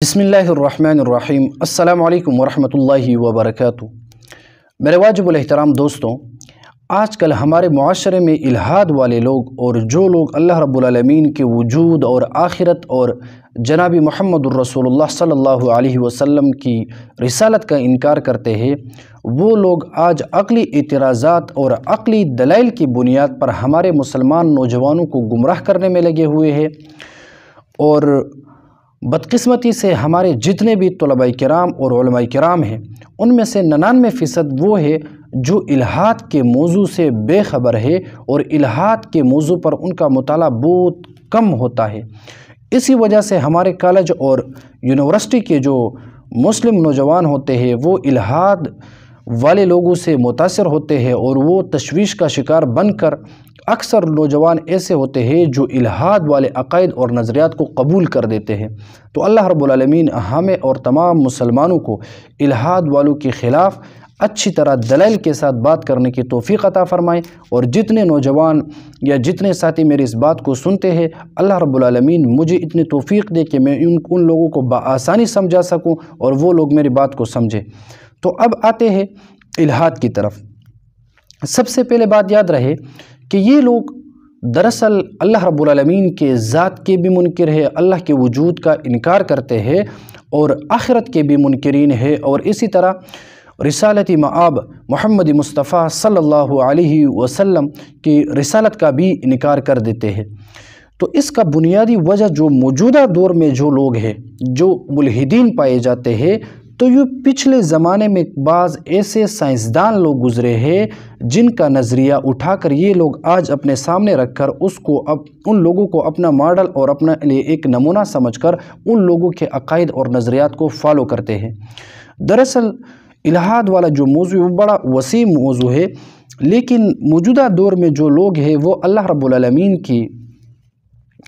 بسم اللہ الرحمن الرحیم۔ السلام علیکم ورحمۃ اللہ وبرکاتہ۔ میرے واجب الاحترام دوستوں، آج کل ہمارے معاشرے میں الہاد والے لوگ اور جو لوگ اللہ رب العالمین کے وجود اور آخرت اور جناب محمد الرسول اللہ صلی اللہ علیہ وسلم کی رسالت کا انکار کرتے ہیں، وہ لوگ آج عقلی اعتراضات اور عقلی دلائل کی بنیاد پر ہمارے مسلمان نوجوانوں کو گمراہ کرنے میں لگے ہوئے ہیں، اور بدقسمتی سے ہمارے جتنے بھی طلباء کرام اور علماء کرام ہیں، ان میں سے 99% وہ ہے جو الہاد کے موضوع سے بے خبر ہے اور الہاد کے موضوع پر ان کا مطالعہ بہت کم ہوتا ہے۔ اسی وجہ سے ہمارے کالج اور یونیورسٹی کے جو مسلم نوجوان ہوتے ہیں وہ الہاد والے لوگوں سے متاثر ہوتے ہیں، اور وہ تشویش کا شکار بن کر اکثر نوجوان ایسے ہوتے ہیں جو الہاد والے عقائد اور نظریات کو قبول کر دیتے ہیں۔ تو اللہ رب العالمین ہمیں اور تمام مسلمانوں کو الہاد والوں کے خلاف اچھی طرح دلائل کے ساتھ بات کرنے کی توفیق عطا فرمائے، اور جتنے نوجوان یا جتنے ساتھی میری اس بات کو سنتے ہیں، اللہ رب العالمین مجھے اتنی توفیق دے کہ میں ان لوگوں کو بآسانی سمجھا سکوں اور وہ لوگ میری بات کو سمجھیں۔ تو اب آتے ہیں الہاد کی طرف۔ سب سے پہلے بات یاد رہے کہ یہ لوگ دراصل اللہ رب العالمین کے ذات کے بھی منکر ہے، اللہ کے وجود کا انکار کرتے ہیں، اور آخرت کے بھی منکرین ہے، اور اسی طرح رسالت مآب محمد مصطفیٰ صلی اللہ علیہ وسلم کی رسالت کا بھی انکار کر دیتے ہیں۔ تو اس کا بنیادی وجہ جو موجودہ دور میں جو لوگ ہیں جو ملحدین پائے جاتے ہیں، تو یہ پچھلے زمانے میں بعض ایسے سائنسدان لوگ گزرے ہیں جن کا نظریہ اٹھا کر یہ لوگ آج اپنے سامنے رکھ کر ان لوگوں کو اپنا ماڈل اور اپنا لیے ایک نمونہ سمجھ کر ان لوگوں کے عقائد اور نظریات کو فالو کرتے ہیں۔ دراصل الہاد والا جو موضوع وہ بڑا وسیع موضوع ہے، لیکن موجودہ دور میں جو لوگ ہیں وہ اللہ رب العالمین کی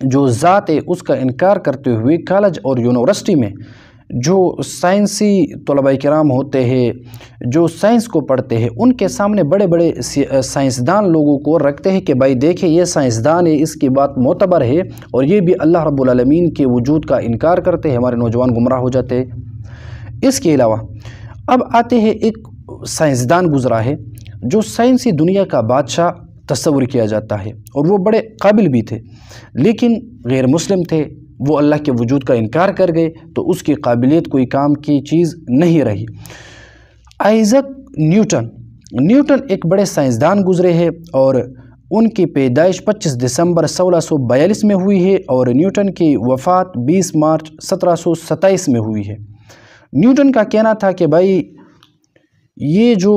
جو ذات ہے اس کا انکار کرتے ہوئے کالج اور یونیورسٹی میں جو سائنسی طلباء کرام ہوتے ہیں، جو سائنس کو پڑھتے ہیں، ان کے سامنے بڑے بڑے سائنسدان لوگوں کو رکھتے ہیں کہ بھائی دیکھیں یہ سائنسدان ہے، اس کی بات معتبر ہے، اور یہ بھی اللہ رب العالمین کے وجود کا انکار کرتے ہیں۔ ہمارے نوجوان گمراہ ہو جاتے ہیں۔ اس کے علاوہ اب آتے ہیں ایک سائنسدان گزرا ہے جو سائنسی دنیا کا بادشاہ تصور کیا جاتا ہے، اور وہ بڑے قابل بھی تھے لیکن غیر مسلم تھے، وہ اللہ کے وجود کا انکار کر گئے، تو اس کی قابلیت کوئی کام کی چیز نہیں رہی۔ آئزک نیوٹن ایک بڑے سائنسدان گزرے ہیں، اور ان کی پیدائش 25 دسمبر 1642 میں ہوئی ہے، اور نیوٹن کی وفات 20 مارچ 1727 میں ہوئی ہے۔ نیوٹن کا کہنا تھا کہ بھائی یہ جو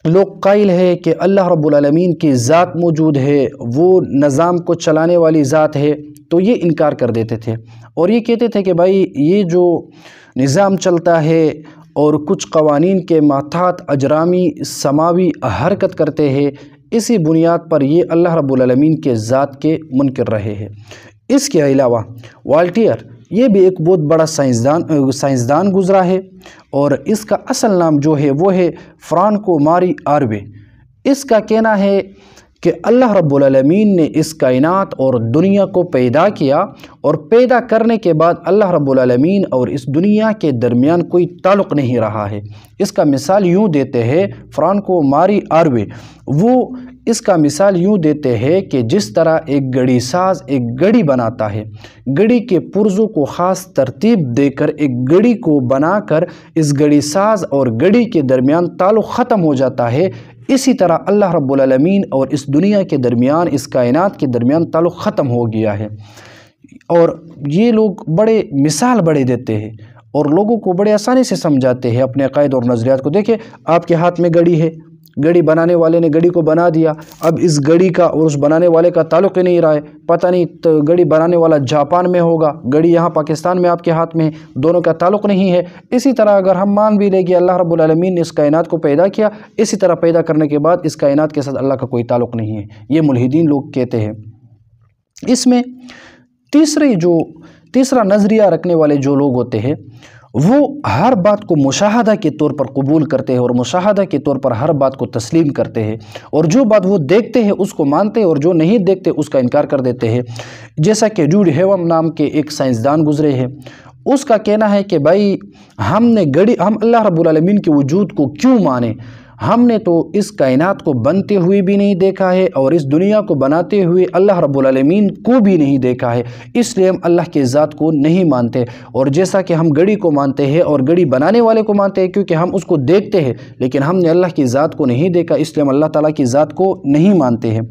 لوگ قائل ہے کہ اللہ رب العالمین کی ذات موجود ہے، وہ نظام کو چلانے والی ذات ہے، تو یہ انکار کر دیتے تھے، اور یہ کہتے تھے کہ بھائی یہ جو نظام چلتا ہے اور کچھ قوانین کے محتاط اجرامی سماوی حرکت کرتے ہیں، اسی بنیاد پر یہ اللہ رب العالمین کے ذات کے منکر رہے ہیں۔ اس کے علاوہ والٹیئر یہ بھی ایک بہت بڑا سائنسدان گزرا ہے، اور اس کا اصل نام جو ہے وہ ہے فرانکو ماری آروے۔ اس کا کہنا ہے کہ اللہ رب العالمین نے اس کائنات اور دنیا کو پیدا کیا، اور پیدا کرنے کے بعد اللہ رب العالمین اور اس دنیا کے درمیان کوئی تعلق نہیں رہا ہے۔ اس کا مثال یوں دیتے ہیں فرانکو ماری آروے، وہ اس کا مثال یوں دیتے ہیں کہ جس طرح ایک گڑی ساز ایک گڑی بناتا ہے، گڑی کے پرزوں کو خاص ترتیب دے کر ایک گڑی کو بنا کر اس گڑی ساز اور گڑی کے درمیان تعلق ختم ہو جاتا ہے، اسی طرح اللہ رب العالمین اور اس دنیا کے درمیان، اس کائنات کے درمیان تعلق ختم ہو گیا ہے۔ اور یہ لوگ بڑے مثال بڑے دیتے ہیں اور لوگوں کو بڑے آسانی سے سمجھاتے ہیں اپنے عقائد اور نظریات کو۔ دیکھیں آپ کے ہاتھ میں گڑی ہے، گڑی بنانے والے نے گڑی کو بنا دیا، اب اس گڑی کا اور اس بنانے والے کا تعلق ہی نہیں رہا ہے، پتہ نہیں تو گڑی بنانے والا جاپان میں ہوگا، گڑی یہاں پاکستان میں آپ کے ہاتھ میں ہے، دونوں کا تعلق نہیں ہے۔ اسی طرح اگر ہم مان بھی لیں کہ اللہ رب العالمین نے اس کائنات کو پیدا کیا، اسی طرح پیدا کرنے کے بعد اس کائنات کے ساتھ اللہ کا کوئی تعلق نہیں ہے، یہ ملحدین لوگ کہتے ہیں۔ اس میں تیسرا نظریہ رکھنے والے جو لوگ ہوتے ہیں وہ ہر بات کو مشاہدہ کے طور پر قبول کرتے ہیں، اور مشاہدہ کے طور پر ہر بات کو تسلیم کرتے ہیں، اور جو بات وہ دیکھتے ہیں اس کو مانتے ہیں، اور جو نہیں دیکھتے اس کا انکار کر دیتے ہیں۔ جیسا کہ جوڈ ہیوم نام کے ایک سائنسدان گزرے ہیں، اس کا کہنا ہے کہ بھائی ہم اللہ رب العالمین کے وجود کو کیوں مانیں؟ ہم نے تو اس کائنات کو بنتے ہوئے بھی نہیں دیکھا ہے اور اس دنیا کو بناتے ہوئے اللہ رب العالمین کو بھی نہیں دیکھا ہے، اس لیے ہم اللہ کی ذات کو نہیں مانتے۔ اور جیسا کہ ہم گھڑی کو مانتے ہیں اور گھڑی بنانے والے کو مانتے ہیں کیونکہ ہم اس کو دیکھتے ہیں، لیکن ہم نے اللہ کی ذات کو نہیں دیکھا، اس لیے ہم اللہ تعالیٰ کی ذات کو نہیں مانتے ہیں۔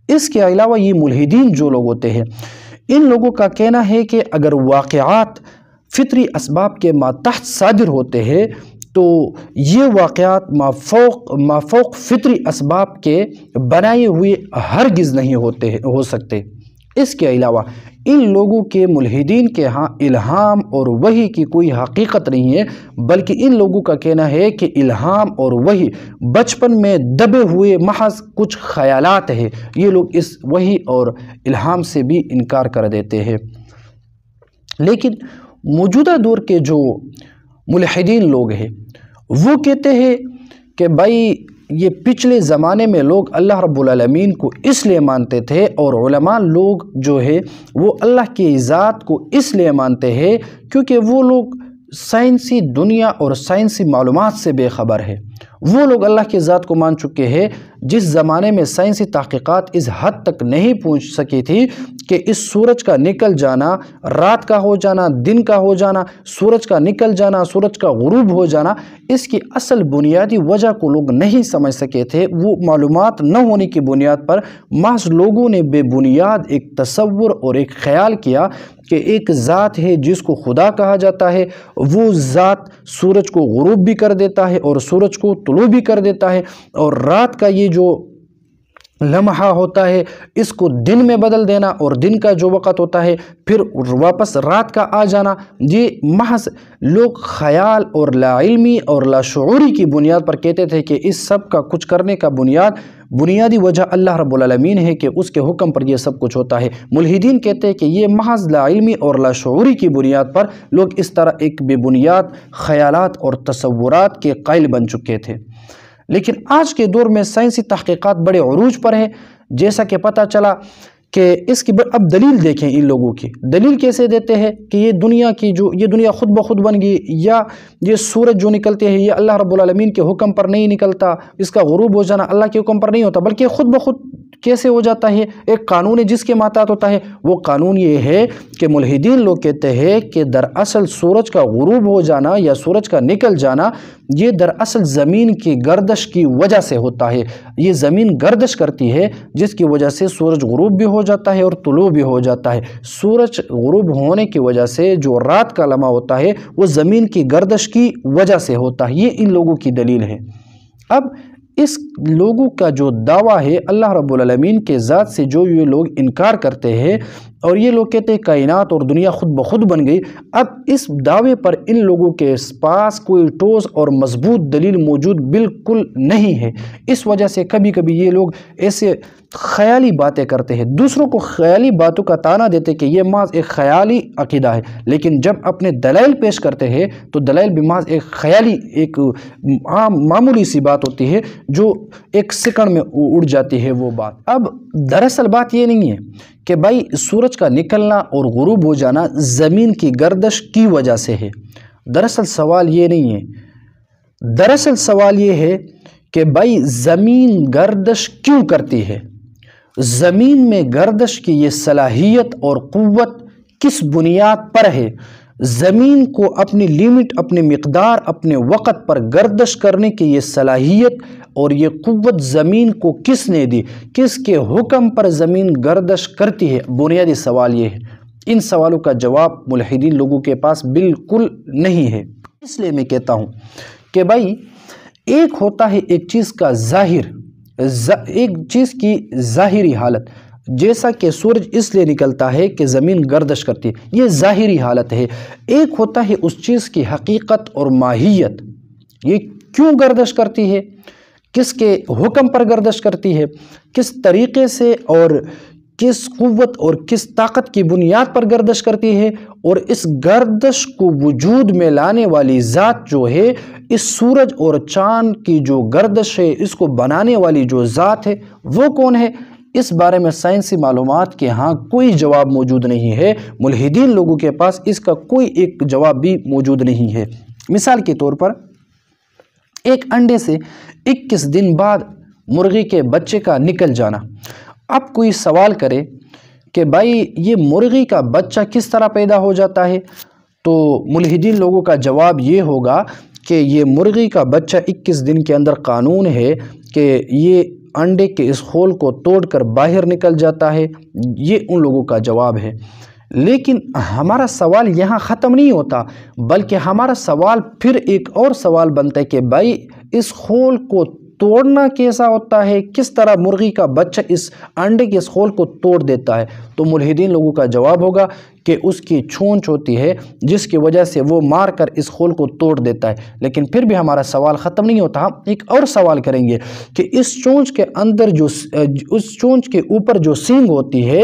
اس کے علاوہ یہ ملحدین جو لوگ ہوتے ہیں، ان لوگوں کا کہنا ہے کہ اگر واقعات فطری اسباب کے ماتحت صادر ہوتے ہیں تو یہ واقعات مافوق فطری اسباب کے بنائے ہوئے ہرگز نہیں ہو سکتے۔ اس کے علاوہ ان لوگوں کے ملحدین کے ہاں الہام اور وحی کی کوئی حقیقت نہیں ہے، بلکہ ان لوگوں کا کہنا ہے کہ الہام اور وحی بچپن میں دبے ہوئے محض کچھ خیالات ہیں۔ یہ لوگ اس وحی اور الہام سے بھی انکار کر دیتے ہیں۔ لیکن موجودہ دور کے جو ملحدین لوگ ہیں وہ کہتے ہیں کہ بھائی یہ پچھلے زمانے میں لوگ اللہ رب العالمین کو اس لیے مانتے تھے، اور علماء لوگ جو ہے وہ اللہ کی ذات کو اس لیے مانتے ہیں کیونکہ وہ لوگ سائنسی دنیا اور سائنسی معلومات سے بے خبر ہے۔ وہ لوگ اللہ کی ذات کو مان چکے ہیں جس زمانے میں سائنسی تحقیقات اس حد تک نہیں پہنچ سکی تھی کہ اس سورج کا نکل جانا، رات کا ہو جانا، دن کا ہو جانا، سورج کا نکل جانا، سورج کا غروب ہو جانا، اس کی اصل بنیادی وجہ کو لوگ نہیں سمجھ سکے تھے۔ وہ معلومات نہ ہونے کی بنیاد پر محض لوگوں نے بے بنیاد ایک تصور اور ایک خیال کیا کہ ایک ذات ہے جس کو خدا کہا جاتا ہے، وہ ذات سورج کو غروب بھی کر دیتا ہے اور سورج کو طلوع بھی کر دیتا ہے، اور رات کا یہ جو لمحہ ہوتا ہے اس کو دن میں بدل دینا، اور دن کا جو وقت ہوتا ہے پھر واپس رات کا آ جانا، یہ محض لوگ خیال اور لا علمی اور لا شعوری کی بنیاد پر کہتے تھے کہ اس سب کا کچھ کرنے کا بنیادی وجہ اللہ رب العالمین ہے کہ اس کے حکم پر یہ سب کچھ ہوتا ہے۔ ملحدین کہتے ہیں کہ یہ محض لا علمی اور لا شعوری کی بنیاد پر لوگ اس طرح ایک بے بنیاد خیالات اور تصورات کے قائل بن چکے تھے۔ لیکن آج کے دور میں سائنسی تحقیقات بڑے عروج پر ہیں، جیسا کہ پتہ چلا کہ اس کی اب دلیل دیکھیں۔ ان لوگوں کی دلیل کیسے دیتے ہیں کہ یہ دنیا خود بخود بن گئی، یا یہ سورج جو نکلتے ہیں یہ اللہ رب العالمین کے حکم پر نہیں نکلتا، اس کا غروب ہو جانا اللہ کے حکم پر نہیں ہوتا، بلکہ خود بخود کیسے ہو جاتا ہے؟ ایک قانون ہے جس کے ماتحت ہوتا ہے۔ وہ قانون یہ ہے کہ ملحدین لوگ کہتے ہیں کہ دراصل سورج کا غروب ہو جانا یا سورج کا نکل جانا یہ دراصل زمین کی گردش کی وجہ سے ہوتا ہے۔ یہ زمین گردش کرتی ہے جس کی وجہ سے سورج غروب بھی ہو جاتا ہے اور طلوع بھی ہو جاتا ہے۔ سورج غروب ہونے کی وجہ سے جو رات کا لمحہ ہوتا ہے وہ زمین کی گردش کی وجہ سے ہوتا ہے۔ یہ ان لوگوں کی دلیل ہے۔ اب اس لوگوں کا جو دعویٰ ہے اللہ رب العالمین کے ذات سے جو یہ لوگ انکار کرتے ہیں اور یہ لوگ کہتے ہیں کائنات اور دنیا خود بخود بن گئی، اب اس دعوے پر ان لوگوں کے پاس کوئی ٹھوس اور مضبوط دلیل موجود بالکل نہیں ہے۔ اس وجہ سے کبھی کبھی یہ لوگ ایسے خیالی باتیں کرتے ہیں، دوسروں کو خیالی باتوں کا طعنہ دیتے کہ یہ محض ایک خیالی عقیدہ ہے، لیکن جب اپنے دلائل پیش کرتے ہیں تو دلائل بھی محض ایک خیالی ایک عام معمولی سی بات ہوتی ہے جو ایک سیکنڈ میں اڑ جاتی ہے وہ بات۔ اب دراصل بات یہ نہیں ہے کہ بھائی سورج کا نکلنا اور غروب ہو جانا زمین کی گردش کی وجہ سے ہے۔ دراصل سوال یہ نہیں ہے، دراصل سوال یہ ہے کہ بھائی زمین گردش کیوں کرتی ہے؟ زمین میں گردش کی یہ صلاحیت اور قوت کس بنیاد پر ہے؟ زمین کو اپنی لیمٹ، اپنی مقدار، اپنے وقت پر گردش کرنے کی یہ صلاحیت اور یہ قوت زمین کو کس نے دی؟ کس کے حکم پر زمین گردش کرتی ہے؟ بنیادی سوال یہ ہے۔ ان سوالوں کا جواب ملحدین لوگوں کے پاس بالکل نہیں ہے۔ اس لیے میں کہتا ہوں کہ بھائی ایک ہوتا ہے ایک چیز کا ایک چیز کی ظاہری حالت، جیسا کہ سورج اس لیے نکلتا ہے کہ زمین گردش کرتی ہے، یہ ظاہری حالت ہے۔ ایک ہوتا ہے اس چیز کی حقیقت اور ماہیت، یہ کیوں گردش کرتی ہے، کس کے حکم پر گردش کرتی ہے، کس طریقے سے اور کس قوت اور کس طاقت کی بنیاد پر گردش کرتی ہے، اور اس گردش کو وجود میں لانے والی ذات جو ہے، اس سورج اور چاند کی جو گردش ہے اس کو بنانے والی جو ذات ہے وہ کون ہے؟ اس بارے میں سائنسی معلومات کے ہاں کوئی جواب موجود نہیں ہے، ملحدین لوگوں کے پاس اس کا کوئی ایک جواب بھی موجود نہیں ہے۔ مثال کے طور پر ایک انڈے سے 21 دن بعد مرغی کے بچے کا نکل جانا۔ اب کوئی سوال کرے کہ بھائی یہ مرغی کا بچہ کس طرح پیدا ہو جاتا ہے، تو ملحدین لوگوں کا جواب یہ ہوگا کہ یہ مرغی کا بچہ 21 دن کے اندر قانون ہے کہ یہ انڈے کے اس خول کو توڑ کر باہر نکل جاتا ہے۔ یہ ان لوگوں کا جواب ہے۔ لیکن ہمارا سوال یہاں ختم نہیں ہوتا، بلکہ ہمارا سوال پھر ایک اور سوال بنتا ہے کہ بھائی اس خول کو توڑنا کیسا ہوتا ہے، کس طرح مرغی کا بچہ اس انڈے کے اس خول کو توڑ دیتا ہے؟ تو ملحدین لوگوں کا جواب ہوگا کہ اس کی چونچ ہوتی ہے جس کی وجہ سے وہ مار کر اس خول کو توڑ دیتا ہے۔ لیکن پھر بھی ہمارا سوال ختم نہیں ہوتا، ہم ایک اور سوال کریں گے کہ اس چونچ کے اندر اس چونچ کے اوپر جو سینگ ہوتی ہے،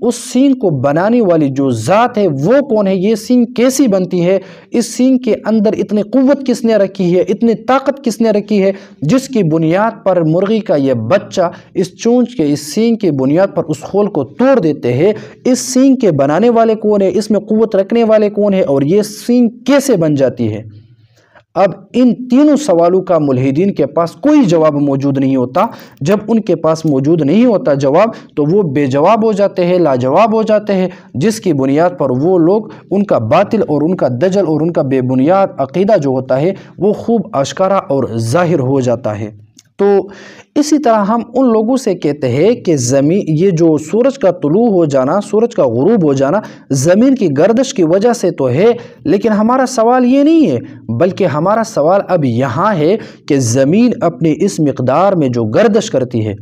اس سینگ کو بنانے والی جو ذات ہے وہ کون ہے؟ یہ سینگ کیسی بنتی ہے؟ اس سینگ کے اندر اتنی قوت کس نے رکھی ہے، اتنی طاقت کس نے رکھی ہے، جس کی بنیاد پر مرغی کا یہ بچہ اس چونچ کے اس سینگ کی بنیاد پر اس خول کو توڑ دیتے ہیں؟ اس سینگ کے بنانے والے کون ہے، اس میں قوت رکھنے والے کون ہے، اور یہ سینگ کیسے بن جاتی ہے؟ اب ان تینوں سوالوں کا ملحدین کے پاس کوئی جواب موجود نہیں ہوتا۔ جب ان کے پاس موجود نہیں ہوتا جواب، تو وہ بے جواب ہو جاتے ہیں، لاجواب ہو جاتے ہیں، جس کی بنیاد پر وہ لوگ ان کا باطل اور ان کا دجل اور ان کا بے بنیاد عقیدہ جو ہوتا ہے وہ خوب آشکارا اور ظاہر ہو جاتا ہے۔ تو اسی طرح ہم ان لوگوں سے کہتے ہیں کہ یہ جو سورج کا طلوع ہو جانا، سورج کا غروب ہو جانا زمین کی گردش کی وجہ سے تو ہے، لیکن ہمارا سوال یہ نہیں ہے، بلکہ ہمارا سوال اب یہاں ہے کہ زمین اپنے اس مقدار میں جو گردش کرتی ہے،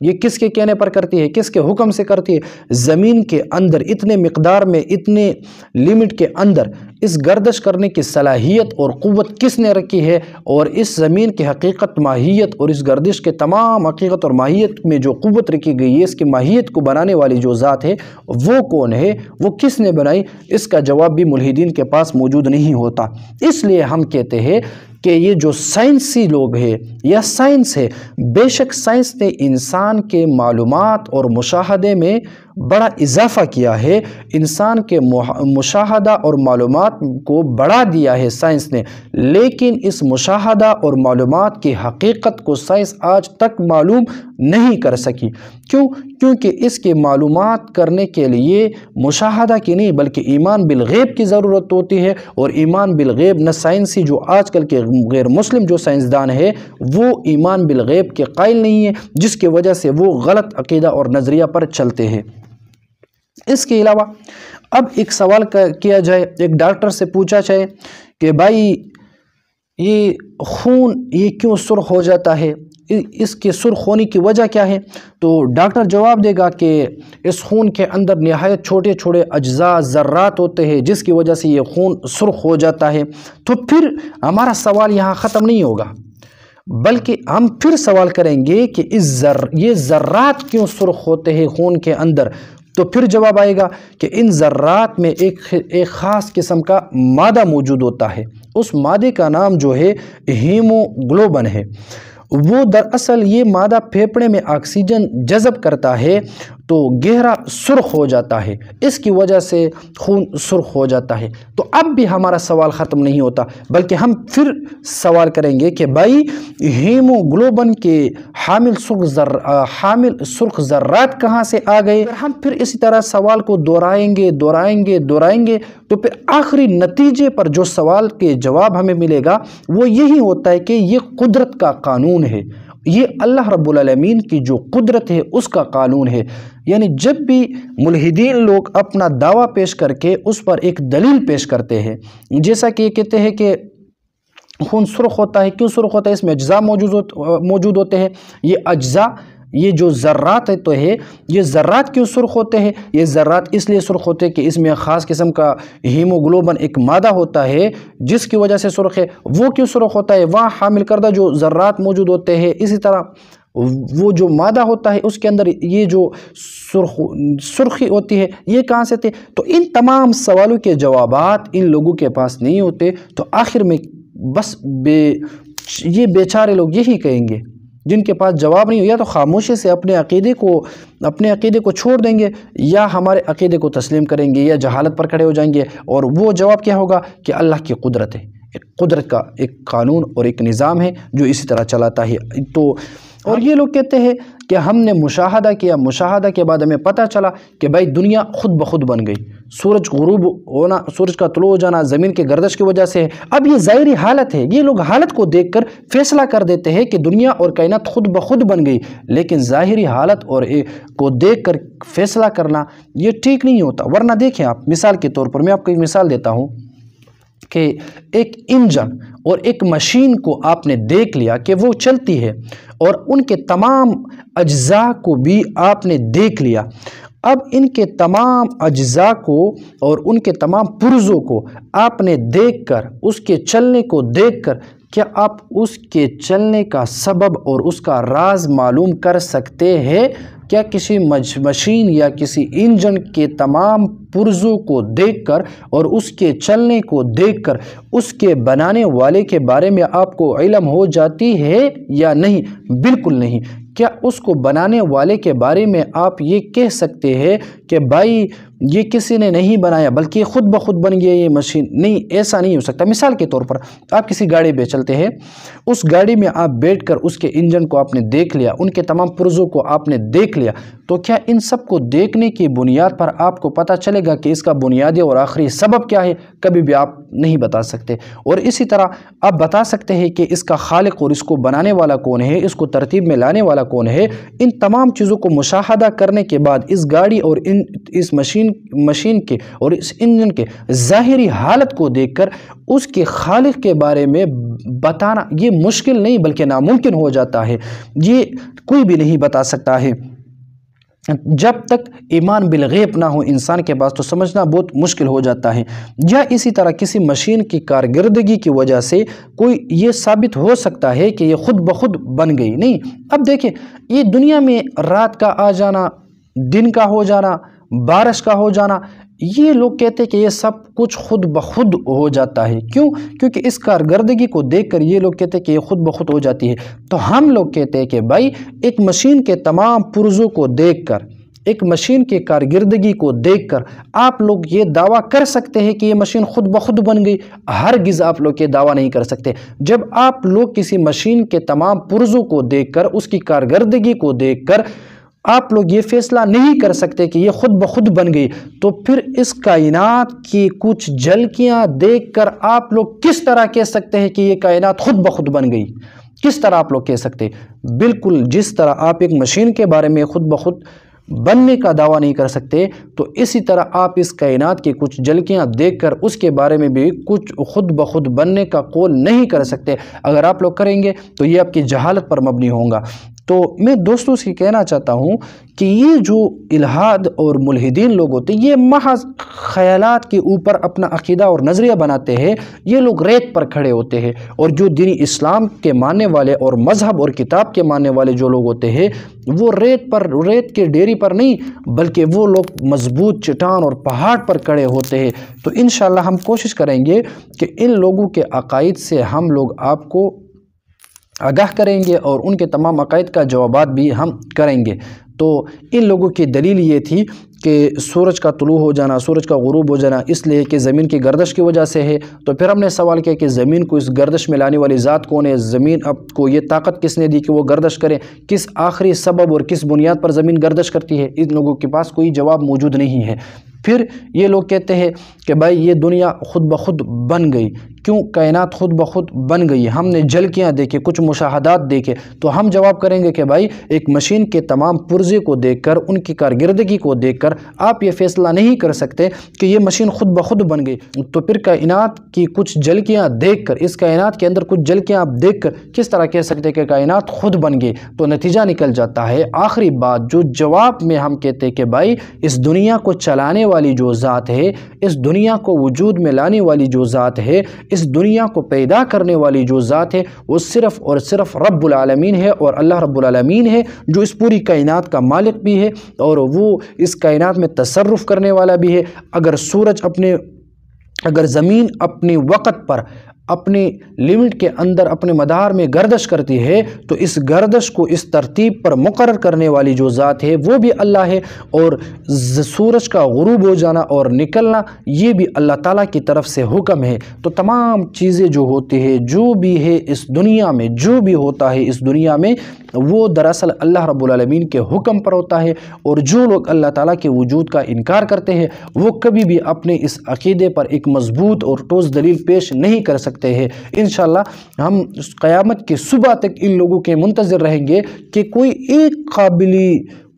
یہ کس کے کہنے پر کرتی ہے، کس کے حکم سے کرتی ہے؟ زمین کے اندر اتنے مقدار میں، اتنے لیمٹ کے اندر اس گردش کرنے کی صلاحیت اور قوت کس نے رکھی ہے؟ اور اس زمین کی حقیقت، ماہیت اور اس گردش کے تمام حقیقت اور ماہیت میں جو قوت رکھی گئی ہے، اس کی ماہیت کو بنانے والی جو ذات ہے وہ کون ہے، وہ کس نے بنائی؟ اس کا جواب بھی ملحدین کے پاس موجود نہیں ہوتا۔ اس لیے ہم کہتے ہیں کہ یہ جو سائنسی لوگ ہیں یا سائنس ہے، بے شک سائنس نے انسان کے معلومات اور مشاہدے میں بڑا اضافہ کیا ہے، انسان کے مشاہدہ اور معلومات کو بڑھا دیا ہے سائنس نے، لیکن اس مشاہدہ اور معلومات کی حقیقت کو سائنس آج تک معلوم نہیں کر سکی۔ کیونکہ اس کے معلومات کرنے کے لیے مشاہدہ کی نہیں بلکہ ایمان بالغیب کی ضرورت ہوتی ہے، اور ایمان بالغیب نہ سائنسی جو آج کل کے غیر مسلم جو سائنسدان ہے وہ ایمان بالغیب کے قائل نہیں ہے، جس کی وجہ سے وہ غلط عقیدہ اور نظریہ پر چلتے ہیں۔ اس کے علاوہ اب ایک سوال کیا جائے، ایک ڈاکٹر سے پوچھا جائے کہ بھائی یہ خون یہ کیوں سرخ ہو جاتا ہے، اس کے سرخ ہونے کی وجہ کیا ہے؟ تو ڈاکٹر جواب دے گا کہ اس خون کے اندر نہایت چھوٹے چھوٹے اجزاء، ذرات ہوتے ہیں جس کی وجہ سے یہ خون سرخ ہو جاتا ہے۔ تو پھر ہمارا سوال یہاں ختم نہیں ہوگا، بلکہ ہم پھر سوال کریں گے کہ یہ ذرات کیوں سرخ ہوتے ہیں خون کے اندر؟ تو پھر جواب آئے گا کہ ان ذرات میں ایک خاص قسم کا مادہ موجود ہوتا ہے، اس مادے کا نام جو ہے ہیموگلوبن ہے۔ وہ دراصل یہ مادہ پھیپھڑے میں آکسیجن جذب کرتا ہے تو گہرا سرخ ہو جاتا ہے، اس کی وجہ سے خون سرخ ہو جاتا ہے۔ تو اب بھی ہمارا سوال ختم نہیں ہوتا، بلکہ ہم پھر سوال کریں گے کہ بھائی ہیموگلوبن کے حامل سرخ ذرات کہاں سے آ گئے؟ ہم پھر اسی طرح سوال کو دہرائیں گے تو پھر آخری نتیجے پر جو سوال کے جواب ہمیں ملے گا وہ یہی ہوتا ہے کہ یہ قدرت کا قانون ہے، یہ اللہ رب العالمین کی جو قدرت ہے اس کا قانون ہے۔ یعنی جب بھی ملحدین لوگ اپنا دعویٰ پیش کر کے اس پر ایک دلیل پیش کرتے ہیں، جیسا کہ یہ کہتے ہیں کہ خون سرخ ہوتا ہے، کیوں سرخ ہوتا ہے؟ اس میں اجزاء موجود ہوتے ہیں، یہ اجزاء، یہ جو ذرات ہے تو ہے، یہ ذرات کیوں سرخ ہوتے ہیں؟ یہ ذرات اس لیے سرخ ہوتے ہیں کہ اس میں خاص قسم کا ہیموگلوبن ایک مادہ ہوتا ہے جس کی وجہ سے سرخ ہے۔ وہ کیوں سرخ ہوتا ہے؟ وہاں حامل کردہ جو ذرات موجود ہوتے ہیں، اسی طرح وہ جو مادہ ہوتا ہے اس کے اندر یہ جو سرخی ہوتی ہے، یہ کہاں سے تھے؟ تو ان تمام سوالوں کے جوابات ان لوگوں کے پاس نہیں ہوتے، تو آخر میں بس یہ بیچارے لوگ یہی کہیں گے جن کے پاس جواب نہیں ہو، یا تو خاموشی سے اپنے عقیدے کو چھوڑ دیں گے، یا ہمارے عقیدے کو تسلیم کریں گے، یا جہالت پر کھڑے ہو جائیں گے۔ اور وہ جواب کیا ہوگا کہ اللہ کی قدرت ہے، قدرت کا ایک قانون اور ایک نظام ہے جو اسی طرح چلاتا ہے۔ تو اور یہ لوگ کہتے ہیں کہ ہم نے مشاہدہ کیا، مشاہدہ کے بعد ہمیں پتہ چلا کہ بھائی دنیا خود بخود بن گئی، سورج غروب ہونا، سورج کا طلوع ہو جانا زمین کے گردش کی وجہ سے ہے۔ اب یہ ظاہری حالت ہے، یہ لوگ حالت کو دیکھ کر فیصلہ کر دیتے ہیں کہ دنیا اور کائنات خود بخود بن گئی، لیکن ظاہری حالت اور کو دیکھ کر فیصلہ کرنا یہ ٹھیک نہیں ہوتا۔ ورنہ دیکھیں آپ، مثال کے طور پر میں آپ کو ایک مثال دیتا ہوں کہ ایک انجن اور ایک مشین کو آپ نے دیکھ لیا کہ وہ چلتی ہے، اور ان کے تمام اجزاء کو بھی آپ نے دیکھ لیا۔ اب ان کے تمام اجزاء کو اور ان کے تمام پرزوں کو آپ نے دیکھ کر، اس کے چلنے کو دیکھ کر، کیا آپ اس کے چلنے کا سبب اور اس کا راز معلوم کر سکتے ہیں؟ کیا کسی مشین یا کسی انجن کے تمام پرزوں کو دیکھ کر اور اس کے چلنے کو دیکھ کر اس کے بنانے والے کے بارے میں آپ کو علم ہو جاتی ہے یا نہیں؟ بالکل نہیں۔ کیا اس کو بنانے والے کے بارے میں آپ یہ کہہ سکتے ہیں کہ بھائی یہ کسی نے نہیں بنایا بلکہ خود بخود بن گیا یہ مشین؟ نہیں، ایسا نہیں ہو سکتا۔ مثال کے طور پر آپ کسی گاڑی پہ چلتے ہیں، اس گاڑی میں آپ بیٹھ کر اس کے انجن کو آپ نے دیکھ لیا، ان کے تمام پرزوں کو آپ نے دیکھ لیا، تو کیا ان سب کو دیکھنے کی بنیاد پر آپ کو پتہ چلے گا کہ اس کا بنیادی اور آخری سبب کیا ہے؟ کبھی بھی آپ نہیں بتا سکتے۔ اور اسی طرح آپ بتا سکتے ہیں کہ اس کا خالق اور اس کو بنانے والا کون ہے، اس کو ترتیب میں لانے والا کون ہے۔ ان تمام چیزوں کو مشاہدہ کرنے کے بعد اس گاڑی اور اس مشین کے اور اس انجن کے ظاہری حالت کو دیکھ کر اس کے خالق کے بارے میں بتانا یہ مشکل نہیں بلکہ ناممکن ہو جاتا ہے۔ یہ کوئی بھی نہیں بتا سکتا ہے۔ جب تک ایمان بالغیب نہ ہو انسان کے پاس تو سمجھنا بہت مشکل ہو جاتا ہے۔ یا اسی طرح کسی مشین کی کارکردگی کی وجہ سے کوئی یہ ثابت ہو سکتا ہے کہ یہ خود بخود بن گئی؟ نہیں۔ اب دیکھیں، یہ دنیا میں رات کا آ جانا، دن کا ہو جانا، بارش کا ہو جانا، یہ لوگ کہتے ہیں کہ یہ سب کچھ خود بخود ہو جاتا ہے۔ کیوں؟ کیونکہ اس کارکردگی کو دیکھ کر یہ لوگ کہتے ہیں کہ یہ خود بخود ہو جاتی ہے۔ تو ہم لوگ کہتے ہیں کہ بھائی ایک مشین کے تمام پرزوں کو دیکھ کر، ایک مشین کے کارکردگی کو دیکھ کر آپ لوگ یہ دعویٰ کر سکتے ہیں کہ یہ مشین خود بخود بن گئی؟ ہرگز آپ لوگ یہ دعویٰ نہیں کر سکتے۔ جب آپ لوگ کسی مشین کے تمام پرزوں کو دیکھ کر، اس کی کارکردگی کو دیکھ کر آپ لوگ یہ فیصلہ نہیں کر سکتے کہ یہ خود بخود بن گئی، تو پھر اس کائنات کی کچھ جھلکیاں دیکھ کر آپ لوگ کس طرح کہہ سکتے ہیں کہ یہ کائنات خود بخود بن گئی؟ کس طرح آپ لوگ کہہ سکتے؟ بالکل جس طرح آپ ایک مشین کے بارے میں خود بخود بننے کا دعویٰ نہیں کر سکتے، تو اسی طرح آپ اس کائنات کی کچھ جھلکیاں دیکھ کر اس کے بارے میں بھی کچھ خود بخود بننے کا قول نہیں کر سکتے۔ اگر آپ لوگ کریں گے تو یہ آپ کی جہالت پر مبنی ہوگا۔ تو میں دوستوں سے کہنا چاہتا ہوں کہ یہ جو الہاد اور ملحدین لوگ ہوتے ہیں، یہ محض خیالات کے اوپر اپنا عقیدہ اور نظریہ بناتے ہیں۔ یہ لوگ ریت پر کھڑے ہوتے ہیں، اور جو دین اسلام کے ماننے والے اور مذہب اور کتاب کے ماننے والے جو لوگ ہوتے ہیں، وہ ریت کے ڈیری پر نہیں بلکہ وہ لوگ مضبوط چٹان اور پہاڑ پر کھڑے ہوتے ہیں۔ تو انشاءاللہ ہم کوشش کریں گے کہ ان لوگوں کے عقائد سے ہم لوگ آپ کو آگاہ کریں گے اور ان کے تمام عقائد کا جوابات بھی ہم کریں گے۔ تو ان لوگوں کی دلیل یہ تھی کہ سورج کا طلوع ہو جانا، سورج کا غروب ہو جانا اس لیے کہ زمین کی گردش کی وجہ سے ہے۔ تو پھر ہم نے سوال کیا کہ زمین کو اس گردش میں لانے والی ذات کون ہے؟ زمین اب کو یہ طاقت کس نے دی کہ وہ گردش کرے؟ کس آخری سبب اور کس بنیاد پر زمین گردش کرتی ہے؟ ان لوگوں کے پاس کوئی جواب موجود نہیں ہے۔ پھر یہ لوگ کہتے ہیں کہ بھائی یہ دنیا خود بخود بن گئی۔ کیوں کائنات خود بخود بن گئی؟ ہم نے جھلکیاں دیکھے، کچھ مشاہدات دیکھے۔ تو ہم جواب کریں گے کہ بھائی ایک مشین کے تمام پرزے کو دیکھ کر، ان کی کارکردگی کو دیکھ کر آپ یہ فیصلہ نہیں کر سکتے کہ یہ مشین خود بخود بن گئی۔ تو پھر کائنات کی کچھ جھلکیاں دیکھ کر، اس کائنات کے اندر کچھ جھلکیاں آپ دیکھ کر کس طرح کہہ سکتے کہ کائنات خود بن گئی؟ تو نتیجہ نکل جاتا ہے آخری بات جو جواب میں ہم کہتے کہ بھائی اس دنیا کو چلانے والی جو ذات ہے، اس دنیا کو وجود میں لانے والی جو ذات ہے، اس دنیا کو پیدا کرنے والی جو ذات ہے، وہ صرف اور صرف رب العالمین ہے، اور اللہ رب العالمین ہے جو اس پوری کائنات کا مالک بھی ہے اور وہ اس کائنات میں تصرف کرنے والا بھی ہے۔ اگر زمین اپنے وقت پر اپنی لمٹ کے اندر اپنے مدار میں گردش کرتی ہے تو اس گردش کو اس ترتیب پر مقرر کرنے والی جو ذات ہے وہ بھی اللہ ہے، اور سورج کا غروب ہو جانا اور نکلنا یہ بھی اللہ تعالیٰ کی طرف سے حکم ہے۔ تو تمام چیزیں جو ہوتی ہے، جو بھی ہے اس دنیا میں، جو بھی ہوتا ہے اس دنیا میں، وہ دراصل اللہ رب العالمین کے حکم پر ہوتا ہے، اور جو لوگ اللہ تعالیٰ کے وجود کا انکار کرتے ہیں وہ کبھی بھی اپنے اس عقیدے پر ایک مضبوط اور ٹھوس دلیل پیش نہیں کر سکتے ہیں۔ انشاءاللہ ہم قیامت کی صبح تک ان لوگوں کے منتظر رہیں گے کہ کوئی ایک قابل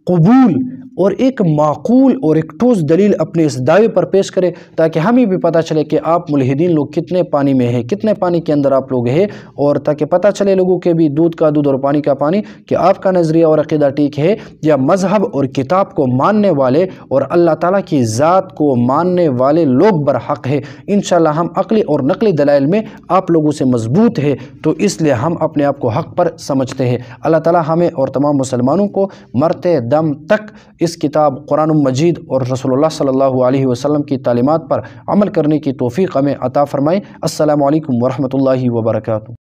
قبول اور ایک معقول اور ایک ٹھوس دلیل اپنے اس دعوے پر پیش کرے، تاکہ ہمیں بھی پتہ چلے کہ آپ ملحدین لوگ کتنے پانی میں ہیں، کتنے پانی کے اندر آپ لوگ ہیں، اور تاکہ پتہ چلے لوگوں کے بھی دودھ کا دودھ اور پانی کا پانی کہ آپ کا نظریہ اور عقیدہ ٹھیک ہے یا مذہب اور کتاب کو ماننے والے اور اللہ تعالیٰ کی ذات کو ماننے والے لوگ برحق ہے۔ انشاءاللہ ہم عقلی اور نقلی دلائل میں آپ لوگوں سے مضبوط ہے، تو اس لیے ہم اپنے آپ کو حق پر سمجھتے ہیں۔ اللہ تعالیٰ ہمیں اور تمام مسلمانوں کو مرتے دم تک اس کتاب قرآن مجید اور رسول اللہ صلی اللہ علیہ وسلم کی تعلیمات پر عمل کرنے کی توفیق ہمیں عطا فرمائے۔ السلام علیکم ورحمۃ اللہ وبرکاتہ۔